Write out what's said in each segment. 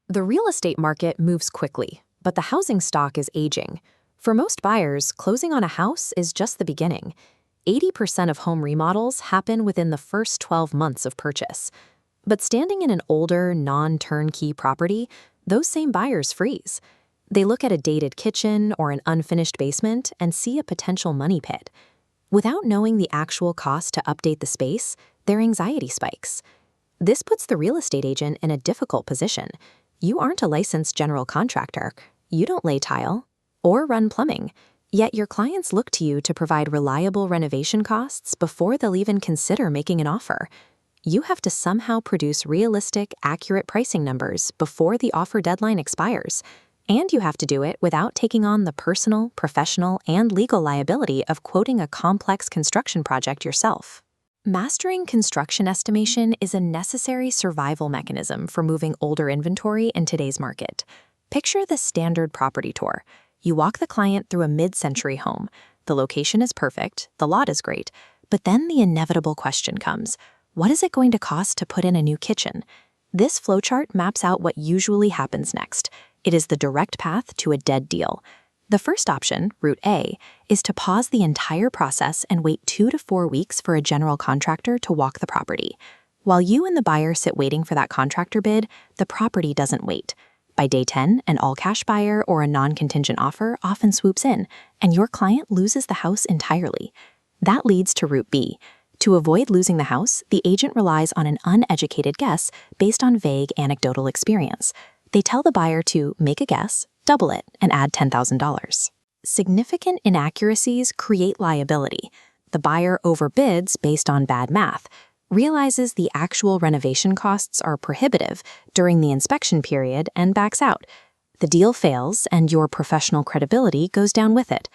The real estate market moves quickly, but the housing stock is aging. For most buyers, closing on a house is just the beginning. 80% of home remodels happen within the first 12 months of purchase. But standing in an older, non-turnkey property, those same buyers freeze. They look at a dated kitchen or an unfinished basement and see a potential money pit. Without knowing the actual cost to update the space, their anxiety spikes. This puts the real estate agent in a difficult position. You aren't a licensed general contractor. You don't lay tile or run plumbing. Yet your clients look to you to provide reliable renovation costs before they'll even consider making an offer. You have to somehow produce realistic, accurate pricing numbers before the offer deadline expires. And you have to do it without taking on the personal, professional, and legal liability of quoting a complex construction project yourself. Mastering construction estimation is a necessary survival mechanism for moving older inventory in today's market. Picture the standard property tour. You walk the client through a mid-century home. The location is perfect, the lot is great, but then the inevitable question comes: what is it going to cost to put in a new kitchen? This flowchart maps out what usually happens next. It is the direct path to a dead deal. The first option, Route A, is to pause the entire process and wait 2 to 4 weeks for a general contractor to walk the property. While you and the buyer sit waiting for that contractor bid, the property doesn't wait. By day 10, an all-cash buyer or a non-contingent offer often swoops in, and your client loses the house entirely. That leads to Route B. To avoid losing the house, the agent relies on an uneducated guess based on vague anecdotal experience. They tell the buyer to make a guess, double it, and add $10,000. Significant inaccuracies create liability. The buyer overbids based on bad math, realizes the actual renovation costs are prohibitive during the inspection period, and backs out. The deal fails, and your professional credibility goes down with it.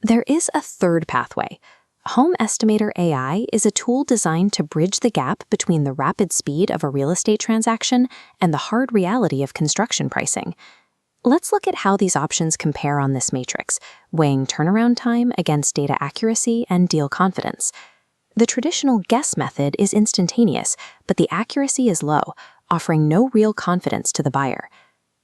There is a third pathway. Home Estimator AI is a tool designed to bridge the gap between the rapid speed of a real estate transaction and the hard reality of construction pricing. Let's look at how these options compare on this matrix, weighing turnaround time against data accuracy and deal confidence. The traditional guess method is instantaneous, but the accuracy is low, offering no real confidence to the buyer.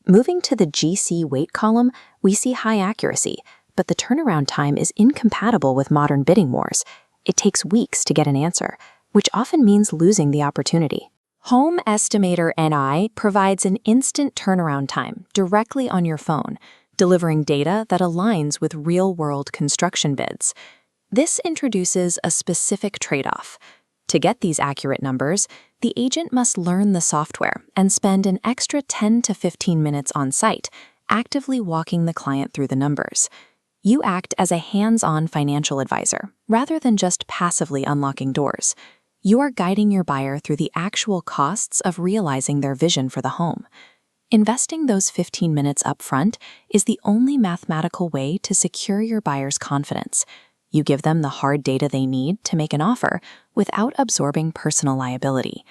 Moving to the GC weight column, we see high accuracy, but the turnaround time is incompatible with modern bidding wars. It takes weeks to get an answer, which often means losing the opportunity. Home Estimator AI provides an instant turnaround time directly on your phone, delivering data that aligns with real-world construction bids. This introduces a specific trade-off. To get these accurate numbers, the agent must learn the software and spend an extra 10 to 15 minutes on site, actively walking the client through the numbers. You act as a hands-on financial advisor, rather than just passively unlocking doors. You are guiding your buyer through the actual costs of realizing their vision for the home. Investing those 15 minutes up front is the only mathematical way to secure your buyer's confidence. You give them the hard data they need to make an offer without absorbing personal liability.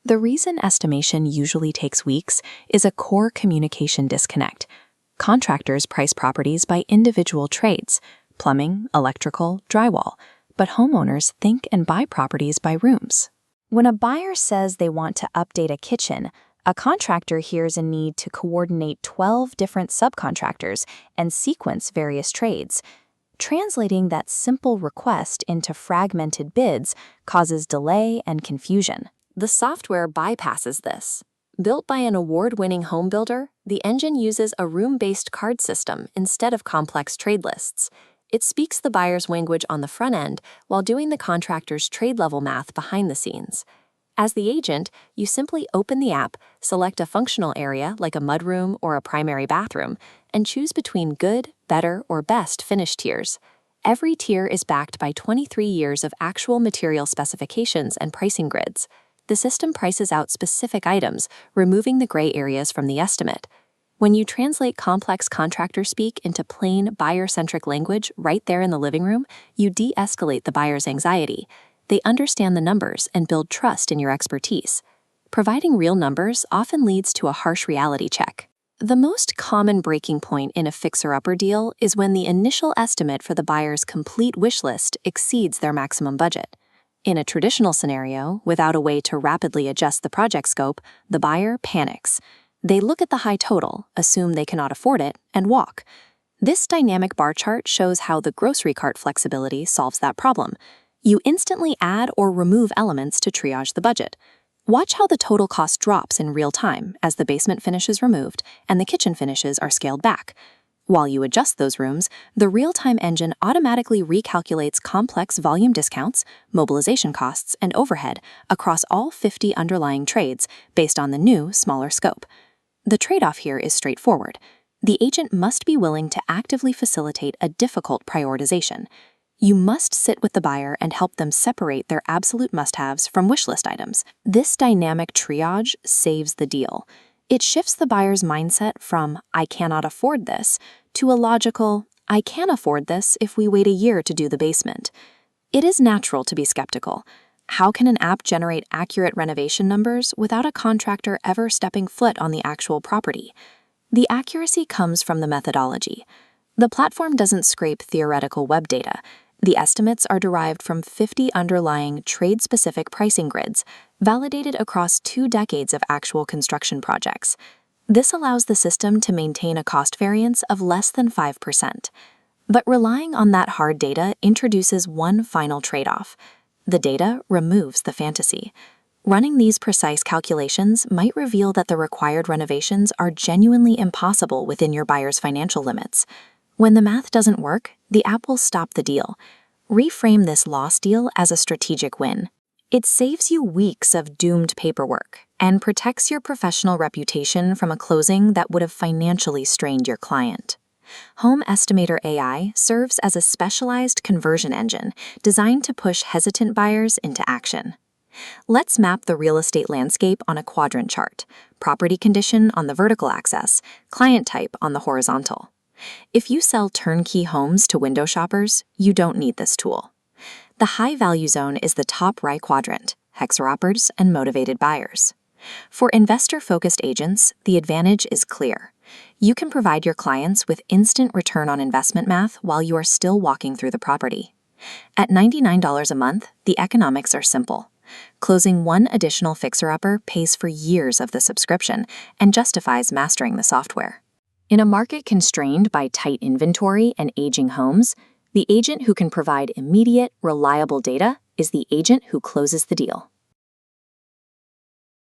The reason estimation usually takes weeks is a core communication disconnect. Contractors price properties by individual trades, plumbing, electrical, drywall, but homeowners think and buy properties by rooms. When a buyer says they want to update a kitchen, a contractor hears a need to coordinate 12 different subcontractors and sequence various trades. Translating that simple request into fragmented bids causes delay and confusion. The software bypasses this. Built by an award-winning home builder, the engine uses a room-based card system instead of complex trade lists. It speaks the buyer's language on the front end while doing the contractor's trade-level math behind the scenes. As the agent, you simply open the app, select a functional area like a mudroom or a primary bathroom, and choose between good, better, or best finish tiers. Every tier is backed by 23 years of actual material specifications and pricing grids. The system prices out specific items, removing the gray areas from the estimate. When you translate complex contractor speak into plain, buyer-centric language right there in the living room, you de-escalate the buyer's anxiety. They understand the numbers and build trust in your expertise. Providing real numbers often leads to a harsh reality check. The most common breaking point in a fixer-upper deal is when the initial estimate for the buyer's complete wish list exceeds their maximum budget. In a traditional scenario, without a way to rapidly adjust the project scope, the buyer panics. They look at the high total, assume they cannot afford it, and walk. This dynamic bar chart shows how the grocery cart flexibility solves that problem. You instantly add or remove elements to triage the budget. Watch how the total cost drops in real time as the basement finish is removed and the kitchen finishes are scaled back. While you adjust those rooms, the real-time engine automatically recalculates complex volume discounts, mobilization costs, and overhead across all 50 underlying trades based on the new, smaller scope. The trade-off here is straightforward. The agent must be willing to actively facilitate a difficult prioritization. You must sit with the buyer and help them separate their absolute must-haves from wish list items. This dynamic triage saves the deal. It shifts the buyer's mindset from, "I cannot afford this," to a logical, "I can afford this if we wait a year to do the basement." It is natural to be skeptical. How can an app generate accurate renovation numbers without a contractor ever stepping foot on the actual property? The accuracy comes from the methodology. The platform doesn't scrape theoretical web data. The estimates are derived from 50 underlying trade-specific pricing grids, validated across 2 decades of actual construction projects. This allows the system to maintain a cost variance of less than 5%. But relying on that hard data introduces one final trade-off. The data removes the fantasy. Running these precise calculations might reveal that the required renovations are genuinely impossible within your buyer's financial limits. When the math doesn't work, the app will stop the deal. Reframe this loss deal as a strategic win. It saves you weeks of doomed paperwork and protects your professional reputation from a closing that would have financially strained your client. Home Estimator AI serves as a specialized conversion engine designed to push hesitant buyers into action. Let's map the real estate landscape on a quadrant chart: property condition on the vertical axis, client type on the horizontal. If you sell turnkey homes to window shoppers, you don't need this tool. The high-value zone is the top right quadrant: fixer-uppers and motivated buyers. For investor-focused agents, the advantage is clear. You can provide your clients with instant return on investment math while you are still walking through the property. At $99 a month, the economics are simple. Closing one additional fixer-upper pays for years of the subscription and justifies mastering the software. In a market constrained by tight inventory and aging homes, the agent who can provide immediate, reliable data is the agent who closes the deal.